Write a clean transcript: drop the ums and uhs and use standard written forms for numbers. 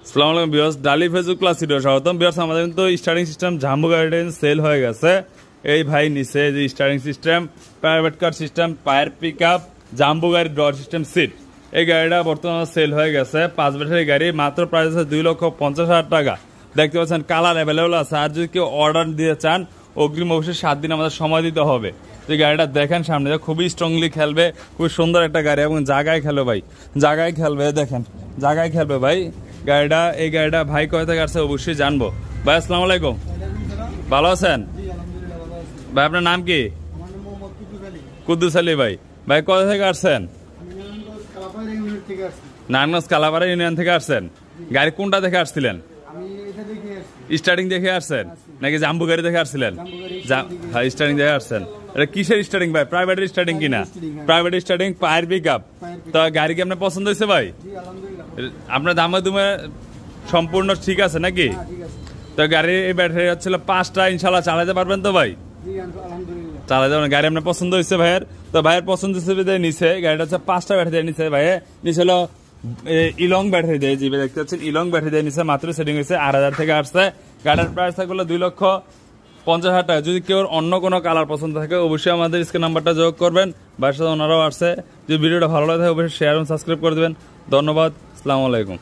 আসসালামু আলাইকুম ভিউয়ার্স, ডালি ফেসবুক ক্লাস ভিডিও স্বাগতম। ভিউয়ার্স, আমাদের কিন্তু স্টার্টিং সিস্টেম জাম্বো গাড়িটা সেল হয়ে গেছে। এই ভাই নিচে যে starting system, private car system, পায়ার পিক আপ, জাম্বো গাড়ির ড্রয়ার সিস্টেম সিট, এই গাড়িটা বর্তমানে সেল হয়ে গেছে। 5 ব্যাটারি গাড়ি, মাত্র প্রাইস আছে 2,50,000 টাকা। দেখতে পাচ্ছেন কালার অ্যাভেলেবল আছে। আর যদি কেউ অর্ডার দিতে চান অগ্রিম অবশ্যই 7 দিন আমাদের সময় দিতে হবে। যে গাড়িটা দেখেন সামনে খুবই স্ট্রংলি খেলবে, খুবই সুন্দর একটা গাড়ি এবং জায়গায় খেলবে ভাই, জায়গায় খেলবে। দেখেন জায়গায় খেলবে ভাই গাড়িটা। এই গাড়িটা ভাই কোথা থেকে আসছে অবশ্যই জানবো। ভাই আসসালামু আলাইকুম, ভালো আছেন ভাই? আপনার নাম কি? কুদ্দুস আলী ভাই। ভাই কোথা থেকে আসছেন? নারায়ণগঞ্জ কালাপাড়া ইউনিয়ন থেকে আসছেন। গাড়ি কোনটা দেখে আসছিলেন? স্টার্টিং দেখে আসছেন নাকি জাম্বু গাড়ি দেখে আসছিলেন? হ্যাঁ, স্টার্টিং দেখে আসছেন। এটা কিসের স্টার্টিং ভাই? প্রাইভেট স্টার্টিং কিনা? প্রাইভেট স্টার্টিং, পায়ার পিক আপ। তো গাড়ি কি আপনার পছন্দ হয়েছে ভাই? আপনার দামে দুমে সম্পূর্ণ ঠিক আছে নাকি? তো গাড়ির এই ব্যাটারি হচ্ছিল 5টা, ইনশাল্লাহ চালাতে পারবেন তো ভাই? চালাতে পারবেন। গাড়ি আপনার পছন্দ হয়েছে ভাইয়ের? তো ভাইয়ের পছন্দ হিসেবে নিচে গাড়িটা হচ্ছে 5টা ব্যাটারি নিচে ভাইয়ে নিচে হলো ইলং ব্যাটারি দিয়ে, জিবে দেখতে পাচ্ছেন ইলং ব্যাটারি দিয়ে নিচে। মাত্র সেটিং হয়েছে 8,000 থেকে আসছে। গাড়ির প্রাইস থাকলো 2,50,000 টাকা। যদি কেউ অন্য কোনো কালার পছন্দ থাকে অবশ্যই আমাদের স্ক্রিন নাম্বারটা যোগ করবেন। ভাইয়ের সাথে ওনারাও আসছে। যদি ভিডিওটা ভালো লাগে থাকে অবশ্যই শেয়ার এবং সাবস্ক্রাইব করে দেবেন। ধন্যবাদ, আসসালামু আলাইকুম।